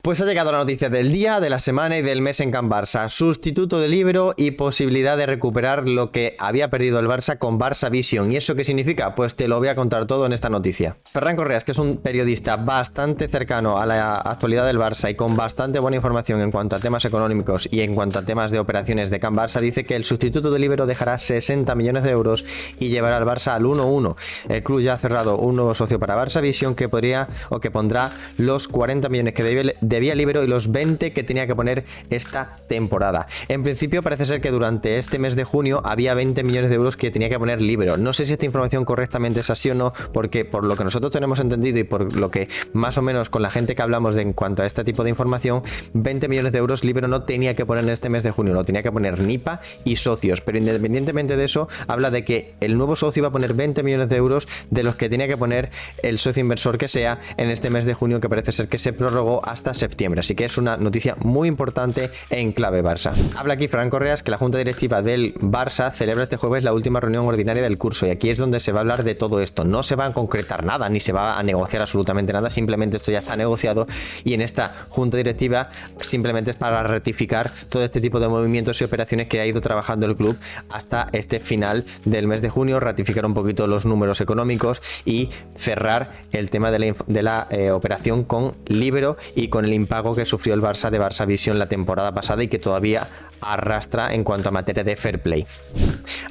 Pues ha llegado la noticia del día, de la semana y del mes en Can Barça. Sustituto de Libero y posibilidad de recuperar lo que había perdido el Barça con Barça Vision. ¿Y eso qué significa? Pues te lo voy a contar todo en esta noticia. Ferran Correas, que es un periodista bastante cercano a la actualidad del Barça y con bastante buena información en cuanto a temas económicos y en cuanto a temas de operaciones de Can Barça, dice que el sustituto de Libero dejará 60 millones de euros y llevará al Barça al 1-1. El club ya ha cerrado un nuevo socio para Barça Vision que pondrá los 40 millones que debía Libero y los 20 que tenía que poner esta temporada. En principio parece ser que durante este mes de junio había 20 millones de euros que tenía que poner Libero. No sé si esta información correctamente es así o no, porque por lo que nosotros tenemos entendido y por lo que más o menos con la gente que hablamos en cuanto a este tipo de información, 20 millones de euros Libero no tenía que poner en este mes de junio, lo tenía que poner Nipa y socios, pero independientemente de eso, habla de que el nuevo socio iba a poner 20 millones de euros de los que tenía que poner el socio inversor que sea en este mes de junio, que parece ser que se prorrogó hasta septiembre. Así que es una noticia muy importante en clave Barça. Habla aquí Ferran Correas que la Junta Directiva del Barça celebra este jueves la última reunión ordinaria del curso y aquí es donde se va a hablar de todo esto. No se va a concretar nada, ni se va a negociar absolutamente nada, simplemente esto ya está negociado y en esta Junta Directiva simplemente es para ratificar todo este tipo de movimientos y operaciones que ha ido trabajando el club hasta este final del mes de junio, ratificar un poquito los números económicos y cerrar el tema de la operación con Libero y con el impago que sufrió el Barça de Barça Vision la temporada pasada y que todavía arrastra en cuanto a materia de fair play.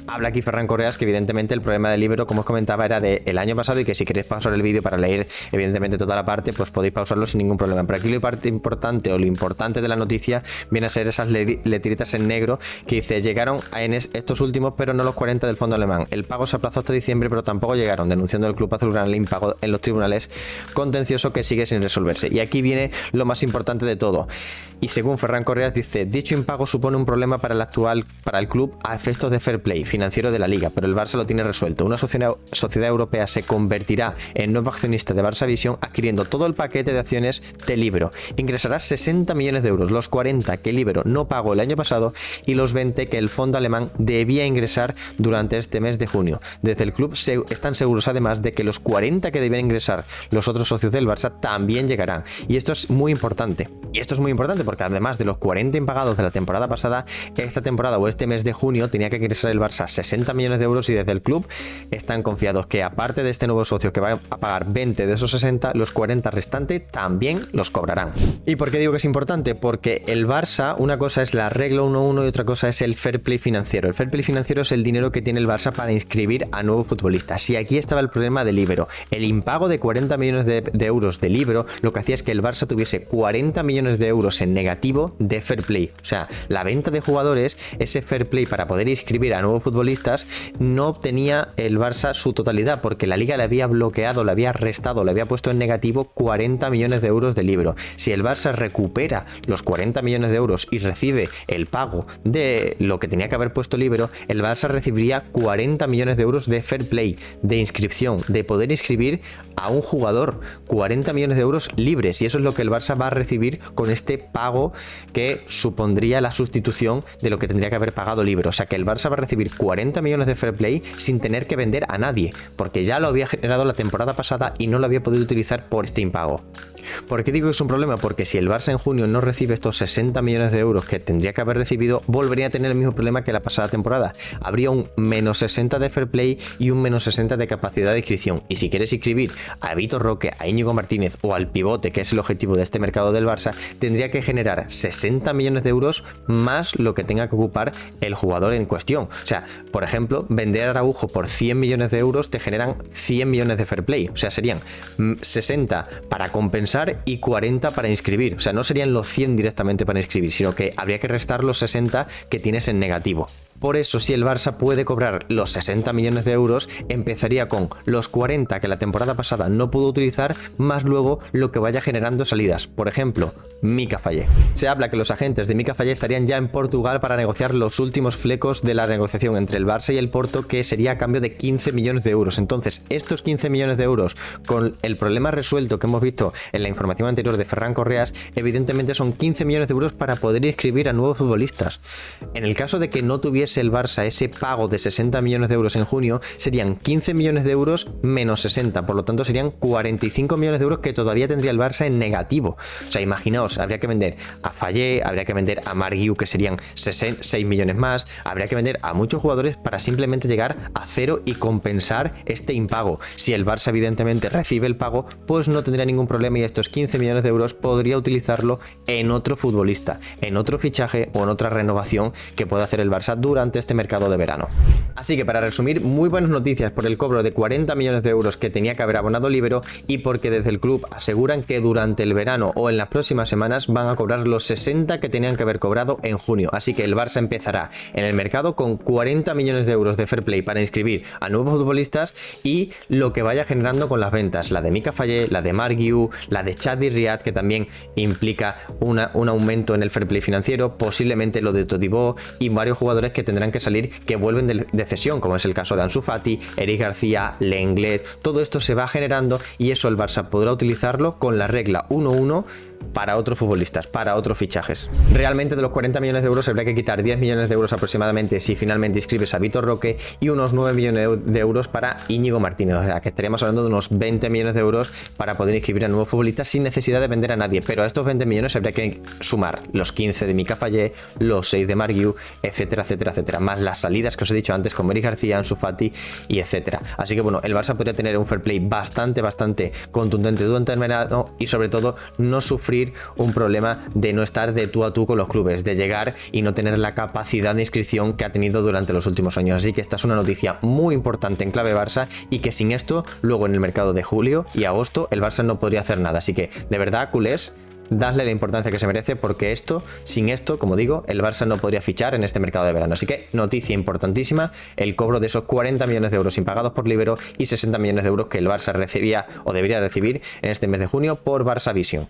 Habla aquí Ferran Correas que evidentemente el problema del Libero, como os comentaba, era del año pasado y que si queréis pausar el vídeo para leer evidentemente toda la parte, pues podéis pausarlo sin ningún problema. Pero aquí lo importante de la noticia viene a ser esas letritas en negro que dice: llegaron en estos últimos pero no los 40 del fondo alemán. El pago se aplazó hasta diciembre pero tampoco llegaron, denunciando el club azulgrana el impago en los tribunales contencioso que sigue sin resolverse. Y aquí viene lo más importante de todo. Y según Ferran Correas dice: dicho impago supone un problema para el club a efectos de fair play financiero de la liga, pero el Barça lo tiene resuelto. Una sociedad europea se convertirá en nuevo accionista de Barça Vision adquiriendo todo el paquete de acciones de Libero. Ingresará 60 millones de euros, los 40 que Libero no pagó el año pasado y los 20 que el fondo alemán debía ingresar durante este mes de junio. Desde el club están seguros además de que los 40 que debían ingresar los otros socios del Barça también llegarán. Y esto es muy importante. Porque además de los 40 impagados de la temporada pasada, esta temporada o este mes de junio tenía que ingresar el Barça 60 millones de euros y desde el club están confiados que aparte de este nuevo socio que va a pagar 20 de esos 60, los 40 restantes también los cobrarán. ¿Y por qué digo que es importante? Porque el Barça, una cosa es la regla 1-1 y otra cosa es el fair play financiero. El fair play financiero es el dinero que tiene el Barça para inscribir a nuevos futbolistas. Y aquí estaba el problema del Libero. El impago de 40 millones de euros de Libero lo que hacía es que el Barça tuviese 40 millones de euros en negativo de fair play. O sea, la venta de jugadores, ese fair play para poder inscribir a nuevos futbolistas, no obtenía el Barça su totalidad porque la liga le había bloqueado, le había restado, le había puesto en negativo 40 millones de euros de Libero. Si el Barça recupera los 40 millones de euros y recibe el pago de lo que tenía que haber puesto Libero, el Barça recibiría 40 millones de euros de fair play, de inscripción, de poder inscribir a un jugador, 40 millones de euros libres, y eso es lo que el Barça va a recibir con este pago que supondría la sustitución de lo que tendría que haber pagado Libero. O sea que el Barça va a recibir 40 millones de fair play sin tener que vender a nadie, porque ya lo había generado la temporada pasada y no lo había podido utilizar por este impago. ¿Por qué digo que es un problema? Porque si el Barça en junio no recibe estos 60 millones de euros que tendría que haber recibido, volvería a tener el mismo problema que la pasada temporada. Habría un menos 60 de fair play y un menos 60 de capacidad de inscripción. Y si quieres inscribir a Vitor Roque, a Íñigo Martínez o al pivote, que es el objetivo de este mercado del Barça, tendría que generar 60 millones de euros más lo que tenga que ocupar el jugador en cuestión. O sea, por ejemplo, vender a Araujo por 100 millones de euros te generan 100 millones de fair play. O sea, serían 60 para compensar y 40 para inscribir. O sea, no serían los 100 directamente para inscribir, sino que habría que restar los 60 que tienes en negativo. Por eso, si el Barça puede cobrar los 60 millones de euros, empezaría con los 40 que la temporada pasada no pudo utilizar, más luego lo que vaya generando salidas. Por ejemplo, Mika Fallé. Se habla que los agentes de Mika Fallé estarían ya en Portugal para negociar los últimos flecos de la negociación entre el Barça y el Porto, que sería a cambio de 15 millones de euros. Entonces, estos 15 millones de euros, con el problema resuelto que hemos visto en la información anterior de Ferran Correas, evidentemente son 15 millones de euros para poder inscribir a nuevos futbolistas. En el caso de que no tuviese hiciese el Barça ese pago de 60 millones de euros en junio, serían 15 millones de euros menos 60, por lo tanto serían 45 millones de euros que todavía tendría el Barça en negativo. O sea, imaginaos, habría que vender a Fallé, habría que vender a Marc Guiu, que serían 6 millones más, habría que vender a muchos jugadores para simplemente llegar a cero y compensar este impago. Si el Barça evidentemente recibe el pago, pues no tendría ningún problema y estos 15 millones de euros podría utilizarlo en otro futbolista, en otro fichaje o en otra renovación que pueda hacer el Barça durante este mercado de verano. Así que para resumir, muy buenas noticias por el cobro de 40 millones de euros que tenía que haber abonado Líbero y porque desde el club aseguran que durante el verano o en las próximas semanas van a cobrar los 60 que tenían que haber cobrado en junio. Así que el Barça empezará en el mercado con 40 millones de euros de fair play para inscribir a nuevos futbolistas y lo que vaya generando con las ventas, la de Mika Fallé, la de Marc Guiu, la de Chadi Riad, que también implica un aumento en el fair play financiero, posiblemente lo de Todibo y varios jugadores que tendrán que salir que vuelven de cesión, como es el caso de Ansu Fati, Eric García, Lenglet. Todo esto se va generando y eso el Barça podrá utilizarlo con la regla 1-1 para otros futbolistas, para otros fichajes. Realmente de los 40 millones de euros habría que quitar 10 millones de euros aproximadamente si finalmente inscribes a Vitor Roque y unos 9 millones de euros para Íñigo Martínez. O sea que estaríamos hablando de unos 20 millones de euros para poder inscribir a nuevos futbolistas sin necesidad de vender a nadie. Pero a estos 20 millones habría que sumar los 15 de Mika Fallé, los 6 de Marc Guiu, etcétera, etcétera, etcétera. Más las salidas que os he dicho antes como Eric García, Ansu Fati y etcétera. Así que bueno, el Barça podría tener un fair play bastante contundente durante el verano y sobre todo no sufrir un problema de no estar de tú a tú con los clubes, de llegar y no tener la capacidad de inscripción que ha tenido durante los últimos años. Así que esta es una noticia muy importante en clave Barça y que sin esto, luego en el mercado de julio y agosto, el Barça no podría hacer nada. Así que, de verdad, culés, dadle la importancia que se merece porque sin esto, como digo, el Barça no podría fichar en este mercado de verano. Así que noticia importantísima, el cobro de esos 40 millones de euros impagados por Líbero y 60 millones de euros que el Barça recibía o debería recibir en este mes de junio por Barça Vision.